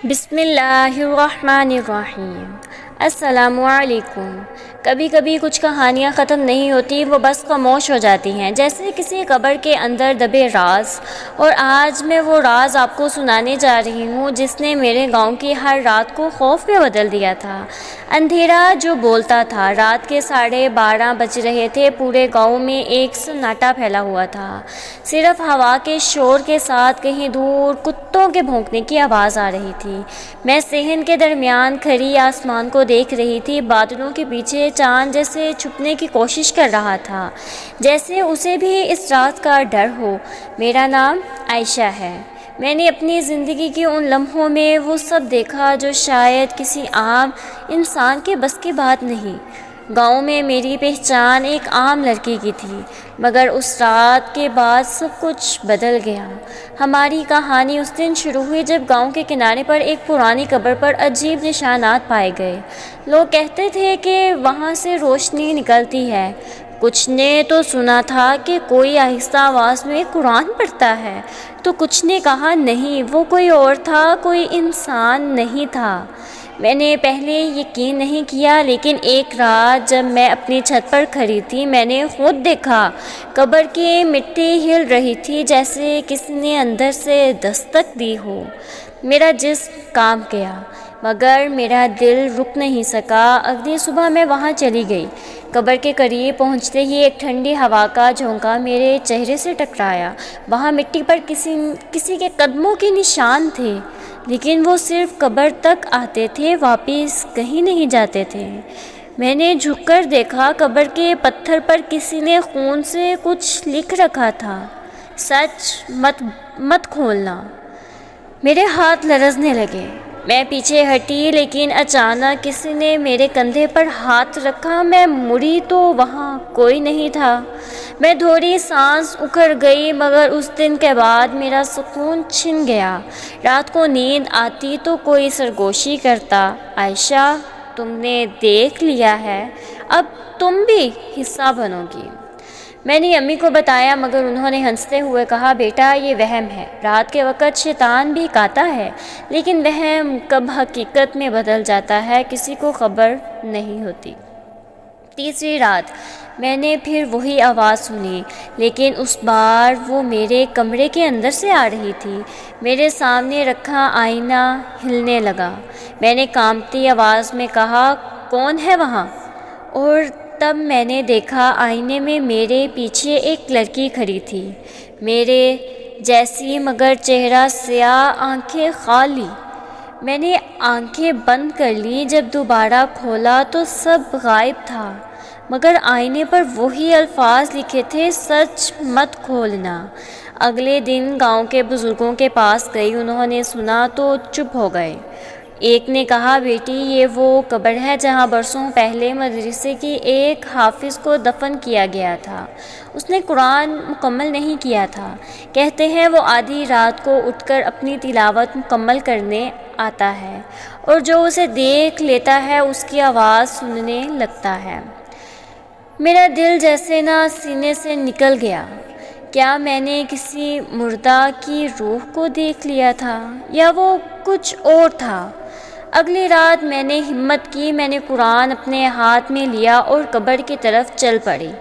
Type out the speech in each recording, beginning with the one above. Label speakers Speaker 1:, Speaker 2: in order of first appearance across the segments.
Speaker 1: بسم اللہ الرحمن الرحیم۔ السلام علیکم۔ کبھی کبھی کچھ کہانیاں ختم نہیں ہوتی، وہ بس خاموش ہو جاتی ہیں، جیسے کسی قبر کے اندر دبے راز۔ اور آج میں وہ راز آپ کو سنانے جا رہی ہوں جس نے میرے گاؤں کی ہر رات کو خوف میں بدل دیا تھا۔ اندھیرا جو بولتا تھا، رات کے 12:30 بج رہے تھے، پورے گاؤں میں ایک سناٹا پھیلا ہوا تھا، صرف ہوا کے شور کے ساتھ کہیں دور کتوں کے بھونکنے کی آواز آ رہی تھی۔ میں صحن کے درمیان کھڑی آسمان کو دیکھ رہی تھی، بادلوں کے پیچھے چاند جیسے چھپنے کی کوشش کر رہا تھا، جیسے اسے بھی اس رات کا ڈر ہو۔ میرا نام عائشہ ہے۔ میں نے اپنی زندگی کے ان لمحوں میں وہ سب دیکھا جو شاید کسی عام انسان کے بس کی بات نہیں۔ گاؤں میں میری پہچان ایک عام لڑکی کی تھی، مگر اس رات کے بعد سب کچھ بدل گیا۔ ہماری کہانی اس دن شروع ہوئی جب گاؤں کے کنارے پر ایک پرانی قبر پر عجیب نشانات پائے گئے۔ لوگ کہتے تھے کہ وہاں سے روشنی نکلتی ہے۔ کچھ نے تو سنا تھا کہ کوئی آہستہ آواز میں قرآن پڑھتا ہے، تو کچھ نے کہا نہیں، وہ کوئی اور تھا، کوئی انسان نہیں تھا۔ میں نے پہلے یقین نہیں کیا، لیکن ایک رات جب میں اپنی چھت پر کھڑی تھی، میں نے خود دیکھا قبر کی مٹی ہل رہی تھی، جیسے کسی نے اندر سے دستک دی ہو۔ میرا جسم کانپ گیا، مگر میرا دل رک نہیں سکا۔ اگلی صبح میں وہاں چلی گئی۔ قبر کے قریب پہنچتے ہی ایک ٹھنڈی ہوا کا جھونکا میرے چہرے سے ٹکرایا۔ وہاں مٹی پر کسی کے قدموں کے نشان تھے، لیکن وہ صرف قبر تک آتے تھے، واپس کہیں نہیں جاتے تھے۔ میں نے جھک کر دیکھا، قبر کے پتھر پر کسی نے خون سے کچھ لکھ رکھا تھا، سچ مت کھولنا۔ میرے ہاتھ لرزنے لگے۔ میں پیچھے ہٹی، لیکن اچانک کسی نے میرے کندھے پر ہاتھ رکھا۔ میں مڑی تو وہاں کوئی نہیں تھا۔ میں تھوڑی سانس اکھڑ گئی، مگر اس دن کے بعد میرا سکون چھن گیا۔ رات کو نیند آتی تو کوئی سرگوشی کرتا، عائشہ تم نے دیکھ لیا ہے، اب تم بھی حصہ بنو گی۔ میں نے امی کو بتایا، مگر انہوں نے ہنستے ہوئے کہا، بیٹا یہ وہم ہے، رات کے وقت شیطان بھی کاتا ہے، لیکن وہم کب حقیقت میں بدل جاتا ہے کسی کو خبر نہیں ہوتی۔ تیسری رات میں نے پھر وہی آواز سنی، لیکن اس بار وہ میرے کمرے کے اندر سے آ رہی تھی۔ میرے سامنے رکھا آئینہ ہلنے لگا۔ میں نے کانپتی آواز میں کہا، کون ہے وہاں؟ اور تب میں نے دیکھا آئینے میں میرے پیچھے ایک لڑکی کھڑی تھی، میرے جیسی، مگر چہرہ سیاہ، آنکھیں خالی۔ میں نے آنکھیں بند کر لیں۔ جب دوبارہ کھولا تو سب غائب تھا، مگر آئینے پر وہی الفاظ لکھے تھے، سچ مت کھولنا۔ اگلے دن گاؤں کے بزرگوں کے پاس گئی، انہوں نے سنا تو چپ ہو گئے۔ ایک نے کہا، بیٹی یہ وہ قبر ہے جہاں برسوں پہلے مدرسے کی ایک حافظ کو دفن کیا گیا تھا، اس نے قرآن مکمل نہیں کیا تھا، کہتے ہیں وہ آدھی رات کو اٹھ کر اپنی تلاوت مکمل کرنے آتا ہے، اور جو اسے دیکھ لیتا ہے اس کی آواز سننے لگتا ہے۔ میرا دل جیسے نہ سینے سے نکل گیا۔ کیا میں نے کسی مردہ کی روح کو دیکھ لیا تھا، یا وہ کچھ اور تھا؟ اگلی رات میں نے ہمت کی، میں نے قرآن اپنے ہاتھ میں لیا اور قبر کی طرف چل پڑی۔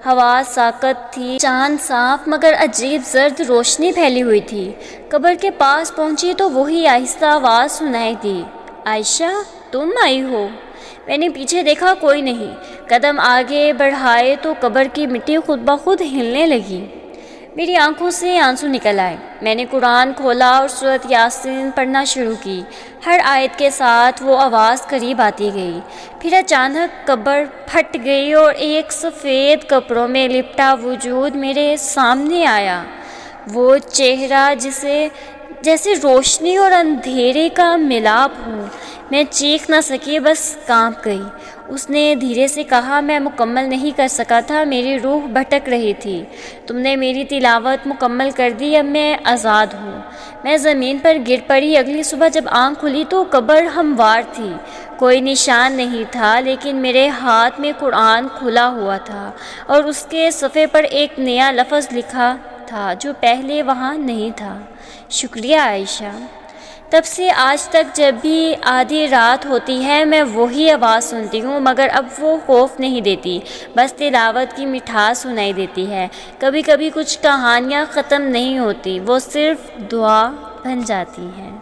Speaker 1: ہوا ساکت تھی، چاند صاف، مگر عجیب زرد روشنی پھیلی ہوئی تھی۔ قبر کے پاس پہنچی تو وہی آہستہ آواز سنائی دی، عائشہ تم آئی ہو؟ میں نے پیچھے دیکھا، کوئی نہیں۔ قدم آگے بڑھائے تو قبر کی مٹی خود بخود ہلنے لگی۔ میری آنکھوں سے آنسو نکل آئے۔ میں نے قرآن کھولا اور سورۃ یاسین پڑھنا شروع کی۔ ہر آیت کے ساتھ وہ آواز قریب آتی گئی۔ پھر اچانک قبر پھٹ گئی اور ایک سفید کپڑوں میں لپٹا وجود میرے سامنے آیا۔ وہ چہرہ جیسے روشنی اور اندھیرے کا ملاپ ہو۔ میں چیخ نہ سکی، بس کانپ گئی۔ اس نے دھیرے سے کہا، میں مکمل نہیں کر سکا تھا، میری روح بھٹک رہی تھی، تم نے میری تلاوت مکمل کر دی، اب میں آزاد ہوں۔ میں زمین پر گر پڑی۔ اگلی صبح جب آنکھ کھلی تو قبر ہموار تھی، کوئی نشان نہیں تھا، لیکن میرے ہاتھ میں قرآن کھلا ہوا تھا، اور اس کے صفحے پر ایک نیا لفظ لکھا تھا جو پہلے وہاں نہیں تھا، شکریہ عائشہ۔ تب سے آج تک جب بھی آدھی رات ہوتی ہے میں وہی آواز سنتی ہوں، مگر اب وہ خوف نہیں دیتی، بس تلاوت کی مٹھاس سنائی دیتی ہے۔ کبھی کبھی کچھ کہانیاں ختم نہیں ہوتی، وہ صرف دعا بن جاتی ہیں۔